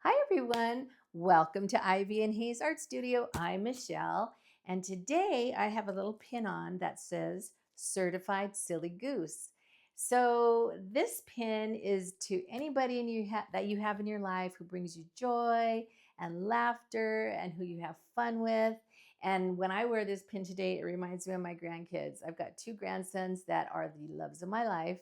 Hi everyone, welcome to Ivy and Hayes Art Studio. I'm Michelle, and today I have a little pin on that says Certified Silly Goose. So this pin is to anybody that you have in your life who brings you joy and laughter and who you have fun with. And when I wear this pin today, it reminds me of my grandkids. I've got two grandsons that are the loves of my life.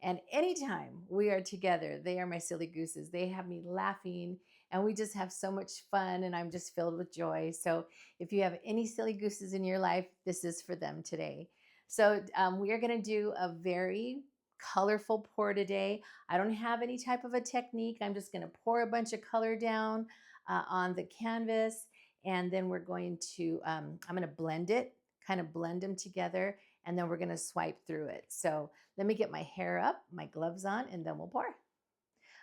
And anytime we are together, they are my silly gooses. They have me laughing and we just have so much fun and I'm just filled with joy. So if you have any silly gooses in your life, this is for them today. So we are going to do a very colorful pour today. I don't have any type of a technique. I'm just going to pour a bunch of color down on the canvas, and then we're going to, I'm going to blend it, kind of blend them together, and then we're going to swipe through it. So let me get my hair up, my gloves on, and then we'll pour.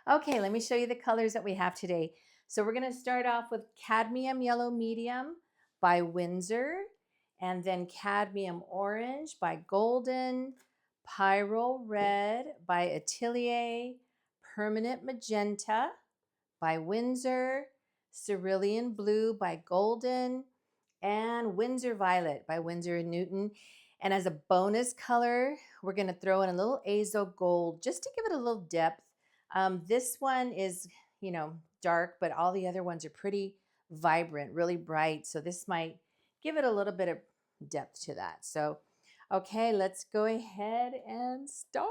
Okay, let me show you the colors that we have today. So we're going to start off with Cadmium Yellow Medium by Winsor, and then Cadmium Orange by Golden, Pyrrole Red by Atelier, Permanent Magenta by Winsor, Cerulean Blue by Golden, and Winsor Violet by Winsor & Newton. And as a bonus color, we're going to throw in a little azo gold just to give it a little depth. This one is, dark, but all the other ones are pretty vibrant, really bright. So this might give it a little bit of depth to that. So, okay, let's go ahead and start.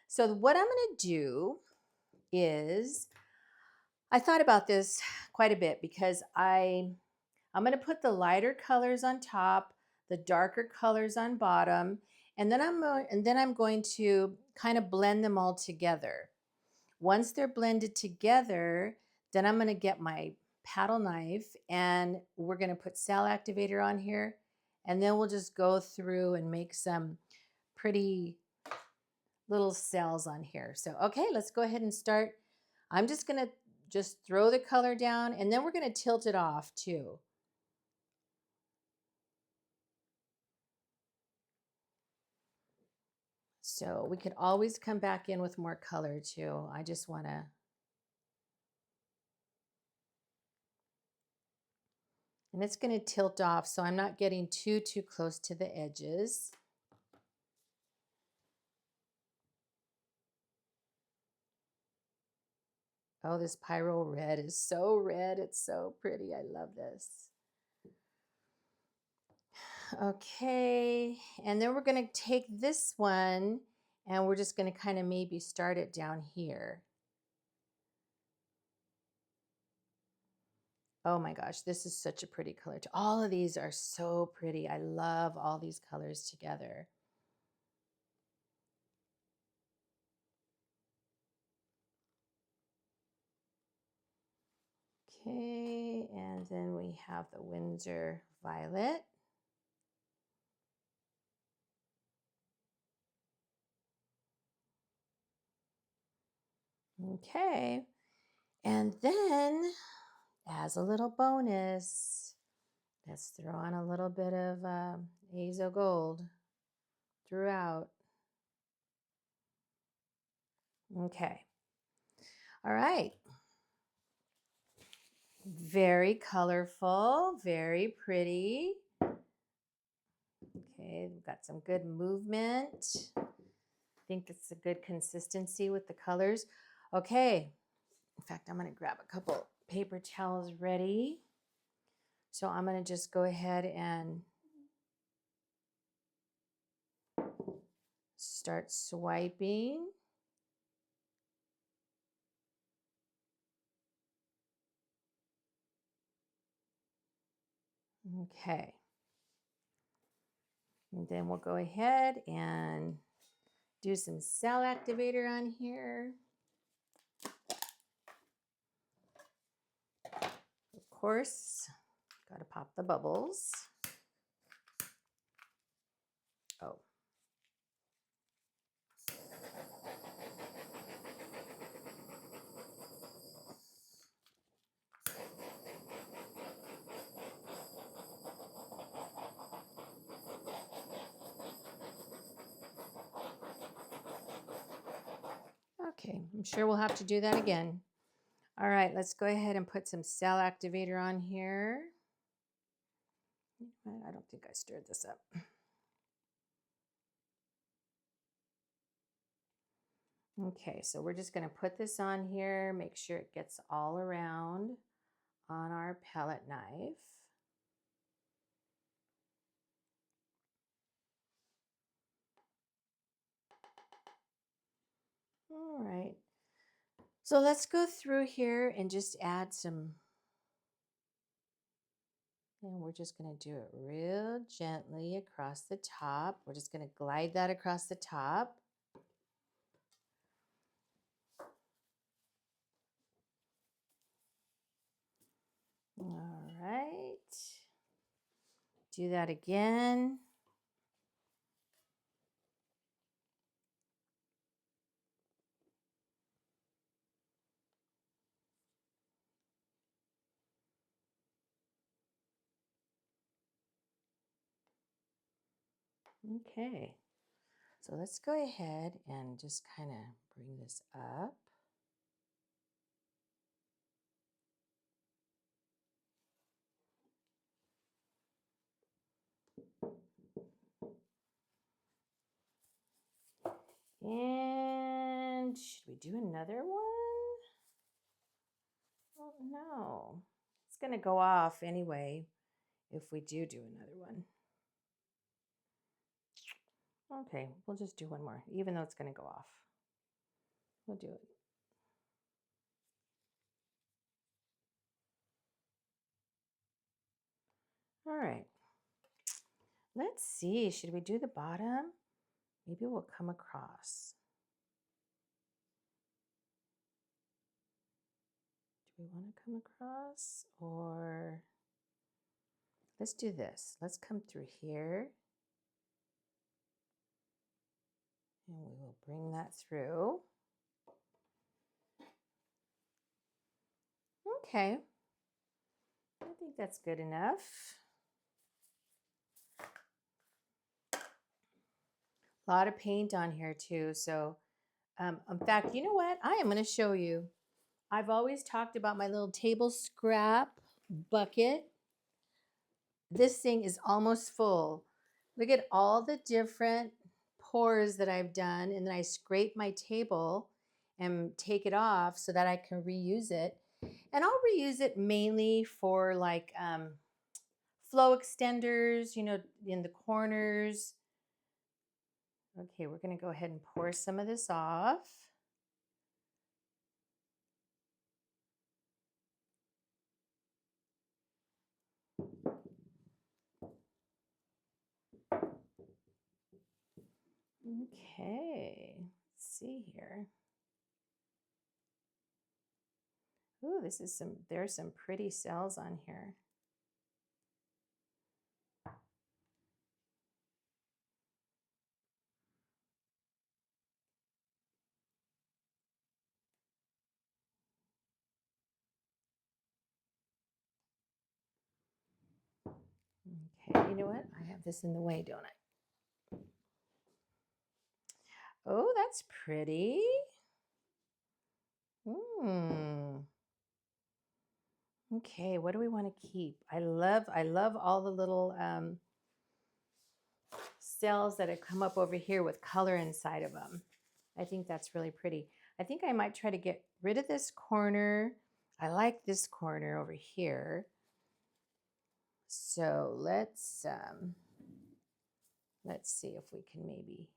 So what I'm going to do is, I thought about this quite a bit because I'm going to put the lighter colors on top, the darker colors on bottom, and then I'm going to kind of blend them all together. Once they're blended together, then I'm going to get my paddle knife and we're going to put cell activator on here, and then we'll just go through and make some pretty little cells on here. So, okay, let's go ahead and start. I'm just going to throw the color down, and then we're going to tilt it off too. So we could always come back in with more color too. I just want to, and it's going to tilt off so I'm not getting too close to the edges. Oh, this Pyrrole Red is so red. It's so pretty. I love this. Okay, and then we're going to take this one and we're just going to kind of maybe start it down here. Oh my gosh, this is such a pretty color. All of these are so pretty. I love all these colors together. Okay, and then we have the Winsor Violet. Okay, and then as a little bonus, let's throw on a little bit of azo gold throughout. Okay, all right. Very colorful, very pretty. Okay, we've got some good movement. I think that's a good consistency with the colors. Okay, in fact, I'm going to grab a couple paper towels ready. So I'm going to just go ahead and start swiping. Okay. And then we'll go ahead and do some cell activator on here. Of course, got to pop the bubbles. Oh. Okay, I'm sure we'll have to do that again. All right, let's go ahead and put some cell activator on here. I don't think I stirred this up. Okay, so we're just going to put this on here, make sure it gets all around on our palette knife. All right, so let's go through here and just add some, and we're just going to do it real gently across the top. We're just going to glide that across the top. All right, do that again. Okay, so let's go ahead and just kind of bring this up. And should we do another one? Oh, no. It's going to go off anyway if we do another one. Okay, we'll just do one more, even though it's going to go off. We'll do it. All right. Let's see. Should we do the bottom? Maybe we'll come across. Do we want to come across? Or let's do this. Let's come through here. And we will bring that through. Okay. I think that's good enough. A lot of paint on here too. So in fact, you know what? I am going to show you. I've always talked about my little table scrap bucket. This thing is almost full. Look at all the different pours that I've done. And then I scrape my table and take it off so that I can reuse it. And I'll reuse it mainly for like flow extenders, you know, in the corners. Okay, we're going to go ahead and pour some of this off. Okay, let's see here. Ooh, there's some pretty cells on here. Okay, you know what? I have this in the way, don't I? Oh, that's pretty. Okay, what do we want to keep? I love all the little cells that have come up over here with color inside of them. I think that's really pretty. I think I might try to get rid of this corner. I like this corner over here. So let's see if we can maybe,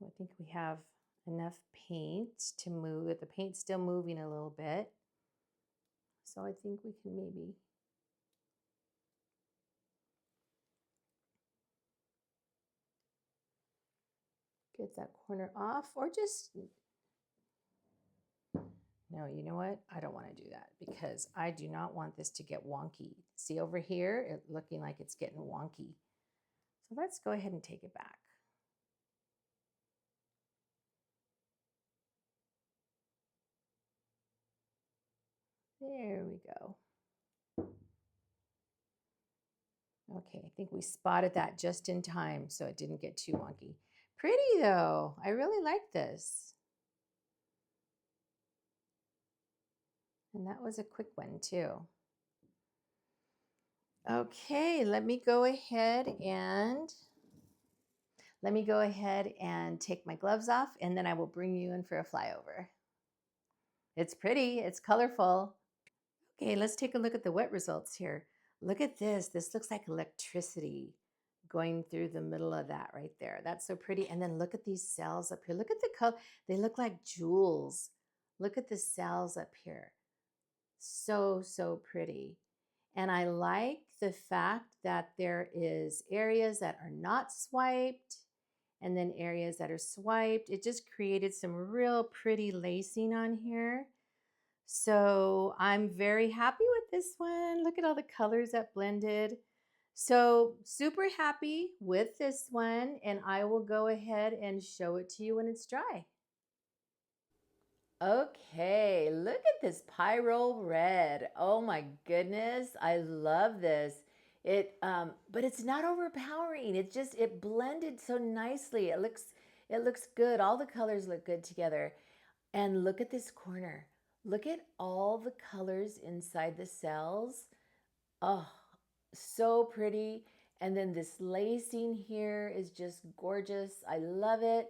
I think we have enough paint to move. The paint's still moving a little bit. So I think we can maybe get that corner off, or just, no, you know what? I don't want to do that because I do not want this to get wonky. See over here, it's looking like it's getting wonky. So let's go ahead and take it back. There we go. Okay, I think we spotted that just in time so it didn't get too wonky. Pretty though. I really like this. And that was a quick one too. Okay, let me go ahead and take my gloves off, and then I will bring you in for a flyover. It's pretty, it's colorful. Okay, let's take a look at the wet results here. Look at this. This looks like electricity going through the middle of that right there. That's so pretty. And then look at these cells up here. Look at the color. They look like jewels. Look at the cells up here. So, so pretty. And I like the fact that there is areas that are not swiped and then areas that are swiped. It just created some real pretty lacing on here. So I'm very happy with this one. Look at all the colors that blended. So super happy with this one, and I will go ahead and show it to you when it's dry. Okay, look at this Pyrrole Red. Oh my goodness, I love this. But it's not overpowering. It blended so nicely. It looks good. All the colors look good together. And look at this corner. Look at all the colors inside the cells. Oh, so pretty. And then this lacing here is just gorgeous. I love it.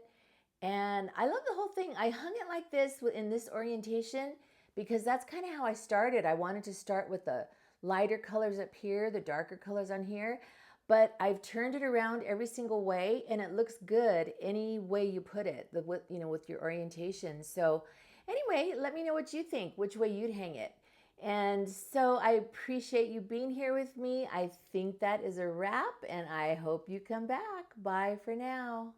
And I love the whole thing. I hung it like this in this orientation because that's kind of how I started. I wanted to start with the lighter colors up here, the darker colors on here. But I've turned it around every single way, and it looks good any way you put it, with your orientation. So anyway, let me know what you think, which way you'd hang it. And so I appreciate you being here with me. I think that is a wrap, and I hope you come back. Bye for now.